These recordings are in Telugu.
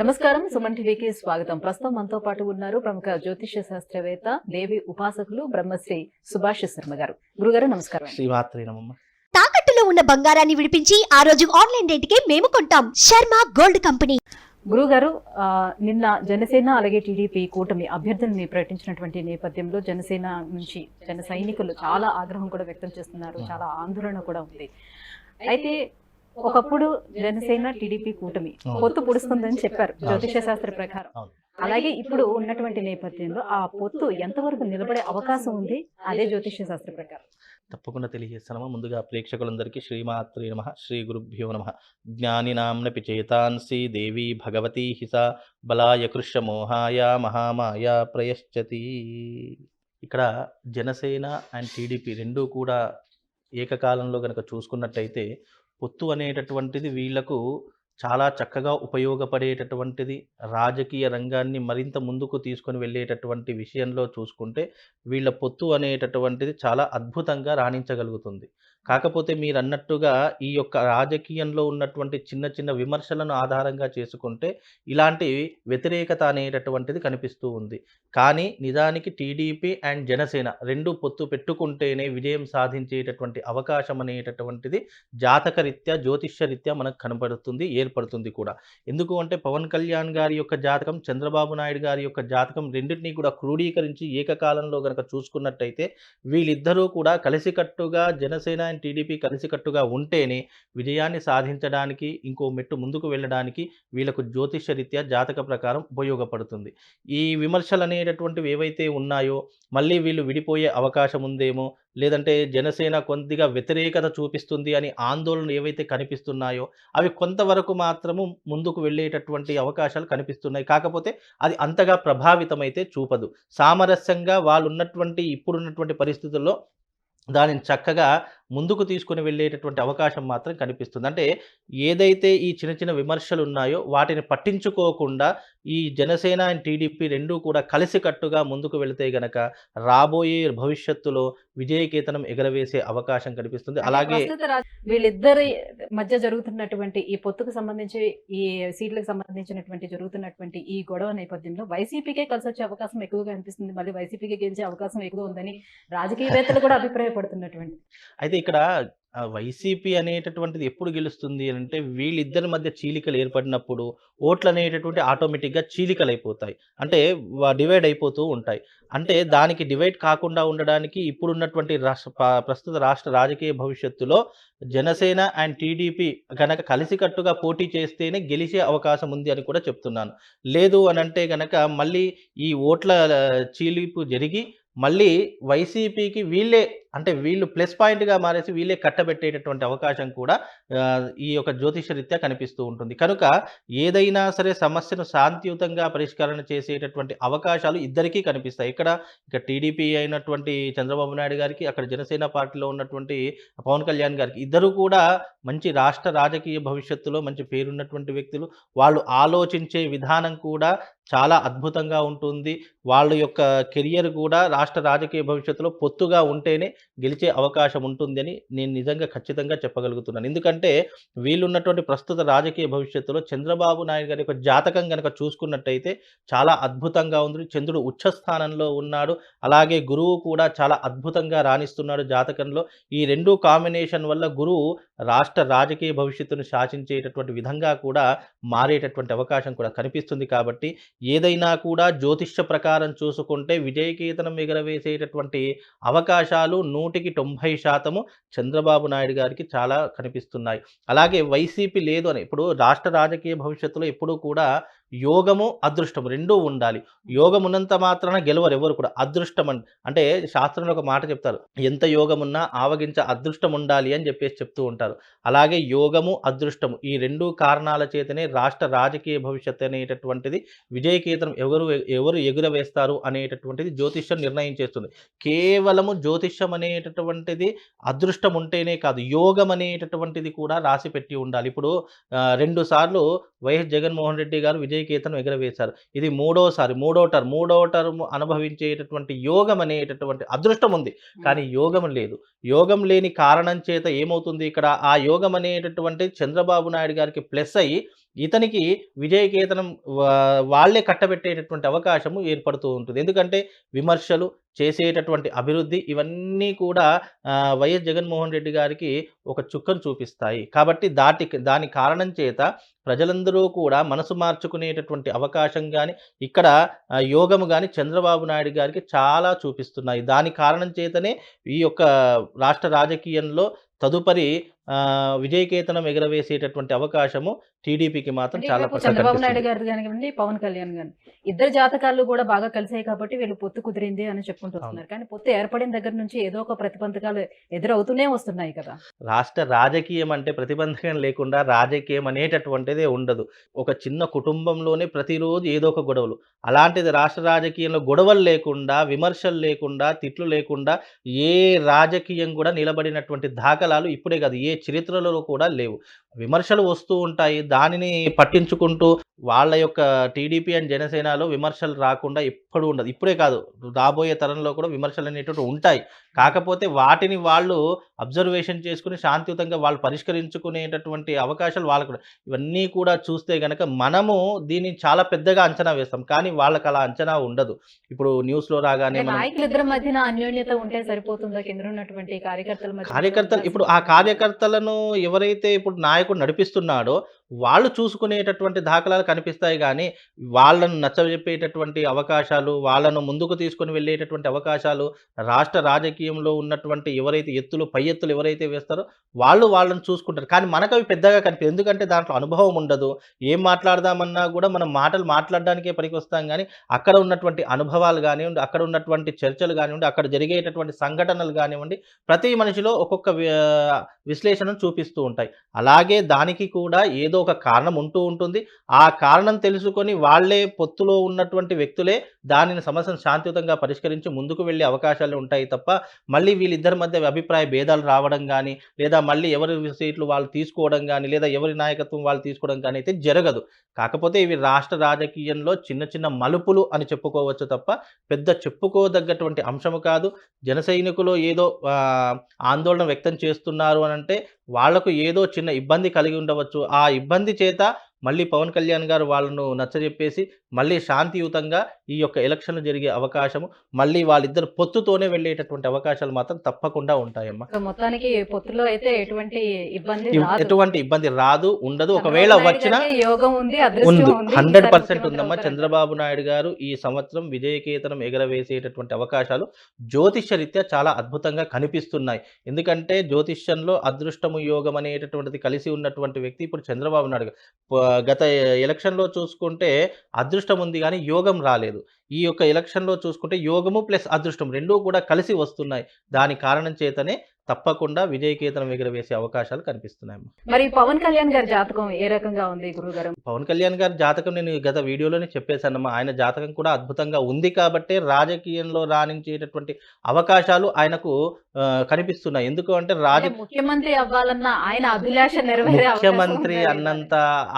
నమస్కారం. సుమన్ టీవీకి స్వాగతం. ప్రస్తుతం మనతో పాటు ఉన్నారు ప్రముఖ జ్యోతిష్య శాస్త్రవేత్త, దేవి ఉపాసకులు బ్రహ్మశ్రీ సుభాష్ శర్మ గారు. గురుగారు నమస్కారం. శ్రీమాత్రి నమః. తాకట్టులో ఉన్న బంగారాన్ని విడిపించి ఆ రోజు ఆన్లైన్ రేటుకే మేము కొంటాం. Sharma gold company. గురుగారు, నిన్న జనసేన అలాగే టీడీపీ కూటమి అభ్యర్థుల్ని ప్రకటించినటువంటి నేపథ్యంలో జనసేన నుంచి జన సైనికులు చాలా ఆగ్రహం కూడా వ్యక్తం చేస్తున్నారు, చాలా ఆందోళన కూడా ఉంది. అయితే ఒకప్పుడు జనసేన టీడీపీ కూటమి పొత్తు పొడుస్తుందని చెప్పారు జ్యోతిష శాస్త్ర ప్రకారం. అలాగే ఇప్పుడు ఉన్నటువంటి నేపథ్యంలో ఆ పొత్తు ఎంతవరకు నిలబడే అవకాశం ఉంది అదే జ్యోతిష శాస్త్ర ప్రకారం? తప్పకుండా తెలియజేస్తానమ్మా. ముందుగా ప్రేక్షకులందరికీ శ్రీమాత్రి నమః, శ్రీ గురుభ్యో నమః. జ్ఞానినాంనపి చేతాంసి దేవి భగవతి హిసా బలాయ కృష్ణ మోహాయ మహామాయ ప్రయశ్చతి. ఇక్కడ జనసేన అండ్ టీడీపీ రెండూ కూడా ఏకకాలంలో కనుక చూసుకున్నట్టయితే పొత్తు అనేటటువంటిది వీళ్లకు చాలా చక్కగా ఉపయోగపడేటటువంటిది. రాజకీయ రంగాన్ని మరింత ముందుకు తీసుకొని వెళ్ళేటటువంటి విషయంలో చూసుకుంటే వీళ్ళ పొత్తు అనేటటువంటిది చాలా అద్భుతంగా రాణించగలుగుతుంది. కాకపోతే మీరు అన్నట్టుగా ఈ యొక్క రాజకీయంలో ఉన్నటువంటి చిన్న చిన్న విమర్శలను ఆధారంగా చేసుకుంటే ఇలాంటి వ్యతిరేకత అనేటటువంటిది కనిపిస్తూ ఉంది. కానీ నిజానికి టీడీపీ అండ్ జనసేన రెండు పొత్తు పెట్టుకుంటేనే విజయం సాధించేటటువంటి అవకాశం అనేటటువంటిది జాతకరీత్యా జ్యోతిష్యరీత్యా మనకు కనబడుతుంది, ఏర్పడుతుంది కూడా. ఎందుకు అంటే పవన్ కళ్యాణ్ గారి యొక్క జాతకం, చంద్రబాబు నాయుడు గారి యొక్క జాతకం రెండింటినీ కూడా క్రోడీకరించి ఏకకాలంలో కనుక చూసుకున్నట్టయితే వీళ్ళిద్దరూ కూడా కలిసికట్టుగా జనసేన అండ్ టీడీపీ కలిసికట్టుగా ఉంటేనే విజయాన్ని సాధించడానికి, ఇంకో మెట్టు ముందుకు వెళ్ళడానికి వీళ్ళకు జ్యోతిష్యరీత్యా జాతక ప్రకారం ఉపయోగపడుతుంది. ఈ విమర్శలు అనేటటువంటివి ఏవైతే ఉన్నాయో మళ్ళీ వీళ్ళు విడిపోయే అవకాశం ఉందేమో, లేదంటే జనసేన కొద్దిగా వ్యతిరేకత చూపిస్తుంది అని ఆందోళనలు ఏవైతే కనిపిస్తున్నాయో అవి కొంతవరకు మాత్రము ముందుకు వెళ్ళేటటువంటి అవకాశాలు కనిపిస్తున్నాయి. కాకపోతే అది అంతగా ప్రభావితమైతే చూపదు. సామరస్యంగా వాళ్ళు ఉన్నటువంటి ఇప్పుడున్నటువంటి పరిస్థితుల్లో దానిని చక్కగా ముందుకు తీసుకుని వెళ్ళేటటువంటి అవకాశం మాత్రం కనిపిస్తుంది. అంటే ఏదైతే ఈ చిన్న చిన్న విమర్శలు ఉన్నాయో వాటిని పట్టించుకోకుండా ఈ జనసేన అండ్ టీడీపీ రెండూ కూడా కలిసికట్టుగా ముందుకు వెళితే గనక రాబోయే భవిష్యత్తులో విజయకేతనం ఎగరవేసే అవకాశం కనిపిస్తుంది. అలాగే వీళ్ళిద్దరి మధ్య జరుగుతున్నటువంటి ఈ పొత్తుకు సంబంధించి, ఈ సీట్లకు సంబంధించినటువంటి జరుగుతున్నటువంటి ఈ గొడవ నేపథ్యంలో వైసీపీకే కలిసి వచ్చే అవకాశం ఎక్కువగా అనిపిస్తుంది. మళ్ళీ వైసీపీకే గెలిచే అవకాశం ఎక్కువ ఉందని రాజకీయవేత్తలు కూడా అభిప్రాయపడుతున్నటువంటి. అయితే ఇక్కడ వైసీపీ అనేటటువంటిది ఎప్పుడు గెలుస్తుంది అంటే వీళ్ళిద్దరి మధ్య చీలికలు ఏర్పడినప్పుడు ఓట్లు అనేటటువంటి ఆటోమేటిక్గా చీలికలు అయిపోతాయి, అంటే డివైడ్ అయిపోతూ ఉంటాయి. అంటే దానికి డివైడ్ కాకుండా ఉండడానికి ఇప్పుడున్నటువంటి ప్రస్తుత రాష్ట్ర రాజకీయ భవిష్యత్తులో జనసేన అండ్ టీడీపీ కనుక కలిసికట్టుగా పోటీ చేస్తేనే గెలిచే అవకాశం ఉంది అని కూడా చెప్తున్నాను. లేదు అని అంటే కనుక మళ్ళీ ఈ ఓట్ల చీలిపు జరిగి మళ్ళీ వైసీపీకి వీళ్ళు ప్లస్ పాయింట్గా మారేసి వీళ్ళే కట్టబెట్టేటటువంటి అవకాశం కూడా ఈ యొక్క జ్యోతిషరీత్యా కనిపిస్తూ ఉంటుంది. కనుక ఏదైనా సరే సమస్యను శాంతియుతంగా పరిష్కరణ చేసేటటువంటి అవకాశాలు ఇద్దరికీ కనిపిస్తాయి. ఇక టీడీపీ అయినటువంటి చంద్రబాబు నాయుడు గారికి, అక్కడ జనసేన పార్టీలో ఉన్నటువంటి పవన్ కళ్యాణ్ గారికి, ఇద్దరు కూడా మంచి రాష్ట్ర రాజకీయ భవిష్యత్తులో మంచి పేరున్నటువంటి వ్యక్తులు. వాళ్ళు ఆలోచించే విధానం కూడా చాలా అద్భుతంగా ఉంటుంది. వాళ్ళ యొక్క కెరియర్ కూడా రాష్ట్ర రాజకీయ భవిష్యత్తులో పొత్తుగా ఉంటేనే గెలిచే అవకాశం ఉంటుంది అని నేను నిజంగా ఖచ్చితంగా చెప్పగలుగుతున్నాను. ఎందుకంటే వీళ్ళున్నటువంటి ప్రస్తుత రాజకీయ భవిష్యత్తులో చంద్రబాబు నాయుడు గారి యొక్క జాతకం కనుక చూసుకున్నట్టయితే చాలా అద్భుతంగా ఉంది. చంద్రుడు ఉచ్చస్థానంలో ఉన్నాడు, అలాగే గురువు కూడా చాలా అద్భుతంగా రాణిస్తున్నాడు జాతకంలో. ఈ రెండు కాంబినేషన్ వల్ల గురువు రాష్ట్ర రాజకీయ భవిష్యత్తును శాసించేటటువంటి విధంగా కూడా మారేటటువంటి అవకాశం కూడా కనిపిస్తుంది. కాబట్టి ఏదైనా కూడా జ్యోతిష్య ప్రకారం చూసుకుంటే విజయకేతనం ఎగరవేసేటటువంటి అవకాశాలు 100% చంద్రబాబు నాయుడు గారికి చాలా కనిపిస్తున్నాయి. అలాగే వైసీపీ లేదు అని, ఇప్పుడు రాష్ట్ర రాజకీయ భవిష్యత్తులో ఎప్పుడూ కూడా యోగము అదృష్టము రెండూ ఉండాలి. యోగం ఉన్నంత మాత్రాన గెలవరు ఎవరు కూడా. అదృష్టం అంటే శాస్త్రంలో ఒక మాట చెప్తారు, ఎంత యోగం ఉన్నా ఆవగించ అదృష్టం ఉండాలి అని చెప్తూ ఉంటారు. అలాగే యోగము అదృష్టము ఈ రెండు కారణాల చేతనే రాష్ట్ర రాజకీయ భవిష్యత్తు అనేటటువంటిది విజయకేతనం ఎవరు ఎగురవేస్తారు అనేటటువంటిది జ్యోతిష్యం నిర్ణయం చేస్తుంది. కేవలము జ్యోతిష్యం అనేటటువంటిది అదృష్టం ఉంటేనే కాదు, యోగం అనేటటువంటిది కూడా రాసి పెట్టి ఉండాలి. ఇప్పుడు 2 సార్లు వైఎస్ జగన్మోహన్ రెడ్డి గారు విజయకేతనం ఎగరవేశారు. ఇది మూడో టర్మ్ అనుభవించేటటువంటి యోగం అనేటటువంటి అదృష్టం ఉంది, కానీ యోగం లేదు. యోగం లేని కారణం చేత ఏమవుతుంది, ఇక్కడ ఆ యోగం అనేటటువంటి చంద్రబాబు నాయుడు గారికి ప్లస్ అయ్యి ఇతనికి విజయకేతనం వాళ్ళే కట్టబెట్టేటటువంటి అవకాశము ఏర్పడుతూ ఉంటుంది. ఎందుకంటే విమర్శలు, చేసేటటువంటి అభివృద్ధి ఇవన్నీ కూడా వైఎస్ జగన్మోహన్ రెడ్డి గారికి ఒక చుక్కను చూపిస్తాయి. కాబట్టి దాని కారణం చేత ప్రజలందరూ కూడా మనసు మార్చుకునేటటువంటి అవకాశం గాని, ఇక్కడ యోగము గాని చంద్రబాబు నాయుడు గారికి చాలా చూపిస్తున్నాయి. దాని కారణం చేతనే ఈ యొక్క రాష్ట్ర రాజకీయంలో తదుపరి విజయకేతనం ఎగరవేసేటటువంటి అవకాశము టీడీపీకి మాత్రం అంటే చాలా ఇప్పుడు చంద్రబాబు నాయుడు గారు కానివ్వండి, పవన్ కళ్యాణ్ గాని ఇద్దరు జాతకాలు కూడా బాగా కలిసాయి కాబట్టి వీళ్ళు పొత్తు కుదిరింది అని చెప్పుకుంటూ వస్తున్నారు. కానీ పొత్తు ఏర్పడిన దగ్గర నుంచి ఏదో ఒక ప్రతిబంధకాలు ఎదురవుతూనే వస్తున్నాయి కదా. రాష్ట్ర రాజకీయం అంటే ప్రతిబంధకం లేకుండా రాజకీయం అనేటటువంటిదే ఉండదు. ఒక చిన్న కుటుంబంలోనే ప్రతిరోజు ఏదో ఒక గొడవలు. అలాంటిది రాష్ట్ర రాజకీయంలో గొడవలు లేకుండా, విమర్శలు లేకుండా, తిట్లు లేకుండా ఏ రాజకీయం కూడా నిలబడినటువంటి దాఖలాలు ఇప్పుడే కాదు, ఏ చరిత్రలో కూడా లేవు. విమర్శలు వస్తూ ఉంటాయి. దానిని పట్టించుకుంటూ వాళ్ళ యొక్క టీడీపీ అండ్ జనసేనలో విమర్శలు రాకుండా ఎప్పుడు ఉండదు. ఇప్పుడే కాదు, రాబోయే తరంలో కూడా విమర్శలు అనేటువంటివి ఉంటాయి. కాకపోతే వాటిని వాళ్ళు అబ్జర్వేషన్ చేసుకుని శాంతియుతంగా వాళ్ళు పరిష్కరించుకునేటటువంటి అవకాశాలు వాళ్ళకు కూడా. ఇవన్నీ కూడా చూస్తే గనక మనము దీన్ని చాలా పెద్దగా అంచనా వేస్తాం. కానీ వాళ్ళకి అలా అంచనా ఉండదు. ఇప్పుడు న్యూస్లో రాగానే అంటే నాయకులిద్దరి మధ్యన అన్యోన్యత ఉంటే సరిపోతుందా కింద ఉన్నటువంటి కార్యకర్తల మధ్య? ఇప్పుడు ఆ కార్యకర్తలను ఎవరైతే ఇప్పుడు నాయకుడు నడిపిస్తున్నాడో వాళ్ళు చూసుకునేటటువంటి దాఖలాలు కనిపిస్తాయి. కానీ వాళ్ళను నచ్చజెప్పేటటువంటి అవకాశాలు, వాళ్ళను ముందుకు తీసుకొని వెళ్ళేటటువంటి అవకాశాలు రాష్ట్ర రాజకీయంలో ఉన్నటువంటి ఎవరైతే పై ఎత్తులు ఎవరైతే వేస్తారో వాళ్ళను చూసుకుంటారు. కానీ మనకు అవి పెద్దగా కనిపించదు. ఎందుకంటే దాంట్లో అనుభవం ఉండదు. ఏం మాట్లాడదామన్నా కూడా మనం మాటలు మాట్లాడడానికే పనికొస్తాం. కానీ అక్కడ ఉన్నటువంటి అనుభవాలు కానివ్వండి, అక్కడ ఉన్నటువంటి చర్చలు కానివ్వండి, అక్కడ జరిగేటటువంటి సంఘటనలు కానివ్వండి, ప్రతి మనిషిలో ఒక్కొక్క విశ్లేషణను చూపిస్తూ ఉంటాయి. అలాగే దానికి కూడా ఏదో ఒక కారణం ఉంటూ ఉంటుంది. ఆ కారణం తెలుసుకొని వాళ్ళే పొత్తులో ఉన్నటువంటి వ్యక్తులే దానిని సమస్యను శాంతియుతంగా పరిష్కరించి ముందుకు వెళ్ళే అవకాశాలు ఉంటాయి తప్ప మళ్ళీ వీళ్ళిద్దరి మధ్య అభిప్రాయ భేదాలు రావడం కానీ, లేదా మళ్ళీ ఎవరి సీట్లు వాళ్ళు తీసుకోవడం కానీ, లేదా ఎవరి నాయకత్వం వాళ్ళు తీసుకోవడం కానీ అయితే జరగదు. కాకపోతే ఇవి రాష్ట్ర రాజకీయంలో చిన్న చిన్న మలుపులు అని చెప్పుకోవచ్చు తప్ప పెద్ద చెప్పుకోదగ్గటువంటి అంశము కాదు. జన సైనికులు ఏదో ఆందోళన వ్యక్తం చేస్తున్నారు అని అంటే వాళ్లకు ఏదో చిన్న ఇబ్బంది కలిగి ఉండవచ్చు. ఆ ఇబ్బంది చేత మళ్ళీ పవన్ కళ్యాణ్ గారు వాళ్ళను నచ్చజెప్పేసి మళ్ళీ శాంతియుతంగా ఈ యొక్క ఎలక్షన్లు జరిగే అవకాశము, మళ్ళీ వాళ్ళిద్దరు పొత్తుతోనే వెళ్ళేటటువంటి అవకాశాలు మాత్రం తప్పకుండా ఉంటాయమ్మా. మొత్తానికి పొత్తులో అయితే ఎటువంటి ఇబ్బంది రాదు, ఉండదు. ఒకవేళ వచ్చినా యోగం ఉంది, 100% ఉందమ్మా. చంద్రబాబు నాయుడు గారు ఈ సంవత్సరం విజయకేతనం ఎగరవేసేటటువంటి అవకాశాలు జ్యోతిష్య రీత్యా చాలా అద్భుతంగా కనిపిస్తున్నాయి. ఎందుకంటే జ్యోతిష్యంలో అదృష్టము యోగం అనేటటువంటిది కలిసి ఉన్నటువంటి వ్యక్తి ఇప్పుడు చంద్రబాబు నాయుడు. గత ఎలక్షన్లో చూసుకుంటే అదృష్టం ఉంది కానీ యోగం రాలేదు. ఈ యొక్క ఎలక్షన్లో చూసుకుంటే యోగము ప్లస్ అదృష్టం రెండూ కూడా కలిసి వస్తున్నాయి. దాని కారణం చేతనే తప్పకుండా విజయకేతనం ఎగరవేసే అవకాశాలు కనిపిస్తున్నాయి. మరి పవన్ కళ్యాణ్ గారి జాతకం ఏ రకంగా ఉంది గురుగారు? పవన్ కళ్యాణ్ గారి జాతకం నేను గత వీడియోలోనే చెప్పేశానమ్మా. ఆయన జాతకం కూడా అద్భుతంగా ఉంది కాబట్టే రాజకీయంలో రాణించేటటువంటి అవకాశాలు ఆయనకు కనిపిస్తున్నాయి. ఎందుకు అంటే ముఖ్యమంత్రి అవ్వాలన్న ఆయన అభిలాష నెరవేరే ముఖ్యమంత్రి అన్నంత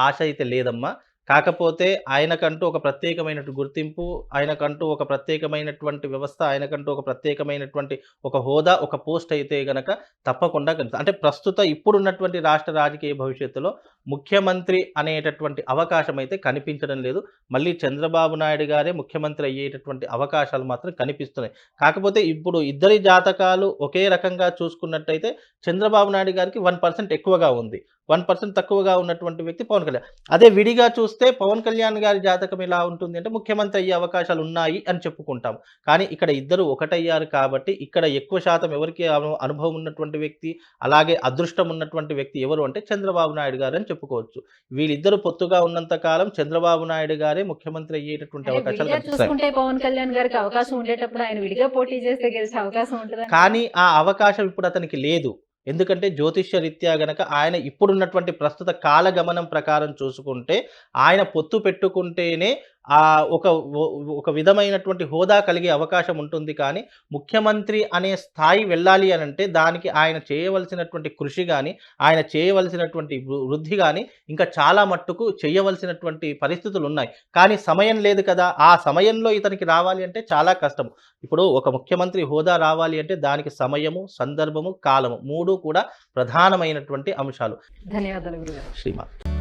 ఆశ అయితే లేదమ్మా. కాకపోతే ఆయనకంటూ ఒక ప్రత్యేకమైనటువంటి గుర్తింపు, ఆయనకంటూ ఒక ప్రత్యేకమైనటువంటి వ్యవస్థ, ఆయనకంటూ ఒక ప్రత్యేకమైనటువంటి ఒక హోదా, ఒక పోస్ట్ అయితే గనక తప్పకుండా అంటే ప్రస్తుత ఇప్పుడున్నటువంటి రాష్ట్ర రాజకీయ భవిష్యత్తులో ముఖ్యమంత్రి అనేటటువంటి అవకాశం అయితే కనిపించడం లేదు. మళ్ళీ చంద్రబాబు నాయుడు గారే ముఖ్యమంత్రి అయ్యేటటువంటి అవకాశాలు మాత్రం కనిపిస్తున్నాయి. కాకపోతే ఇప్పుడు ఇద్దరి జాతకాలు ఒకే రకంగా చూసుకున్నట్టయితే చంద్రబాబు నాయుడు గారికి 1% ఎక్కువగా ఉంది, 1% తక్కువగా ఉన్నటువంటి వ్యక్తి పవన్ కళ్యాణ్. అదే విడిగా చూస్తే పవన్ కళ్యాణ్ గారి జాతకం ఎలా ఉంటుంది అంటే ముఖ్యమంత్రి అయ్యే అవకాశాలు ఉన్నాయి అని చెప్పుకుంటాం. కానీ ఇక్కడ ఇద్దరు ఒకటయ్యారు కాబట్టి ఇక్కడ ఎక్కువ శాతం ఎవరికి అనుభవం ఉన్నటువంటి వ్యక్తి, అలాగే అదృష్టం ఉన్నటువంటి వ్యక్తి ఎవరు అంటే చంద్రబాబు నాయుడు గారు అని చెప్పుకోవచ్చు. వీళ్ళిద్దరు పొత్తుగా ఉన్నంత కాలం చంద్రబాబు నాయుడు గారే ముఖ్యమంత్రి అయ్యేటటువంటి అవకాశాలు కనిపిస్తాయి. పవన్ కళ్యాణ్ గారికి అవకాశం ఉండేటప్పుడు ఆయన విడిగా పోటీ చేస్తే గెలిచే అవకాశం ఉంటుంది. కానీ ఆ అవకాశం ఇప్పుడు అతనికి లేదు. ఎందుకంటే జ్యోతిష్య రీత్యా గనక ఆయన ఇప్పుడున్నటువంటి ప్రస్తుత కాలగమనం ప్రకారం చూసుకుంటే ఆయన పొత్తు పెట్టుకుంటేనే ఒక విధమైనటువంటి హోదా కలిగే అవకాశం ఉంటుంది. కానీ ముఖ్యమంత్రి అనే స్థాయి వెళ్ళాలి అని అంటే దానికి ఆయన చేయవలసినటువంటి కృషి కానీ, ఆయన చేయవలసినటువంటి వృద్ధి కానీ ఇంకా చాలా మట్టుకు చేయవలసినటువంటి పరిస్థితులు ఉన్నాయి. కానీ సమయం లేదు కదా. ఆ సమయంలో ఇతనికి రావాలి అంటే చాలా కష్టం. ఇప్పుడు ఒక ముఖ్యమంత్రి హోదా రావాలి అంటే దానికి సమయము, సందర్భము, కాలము 3 కూడా ప్రధానమైనటువంటి అంశాలు. ధన్యవాదాలు గురుగారు. శ్రీమాన్.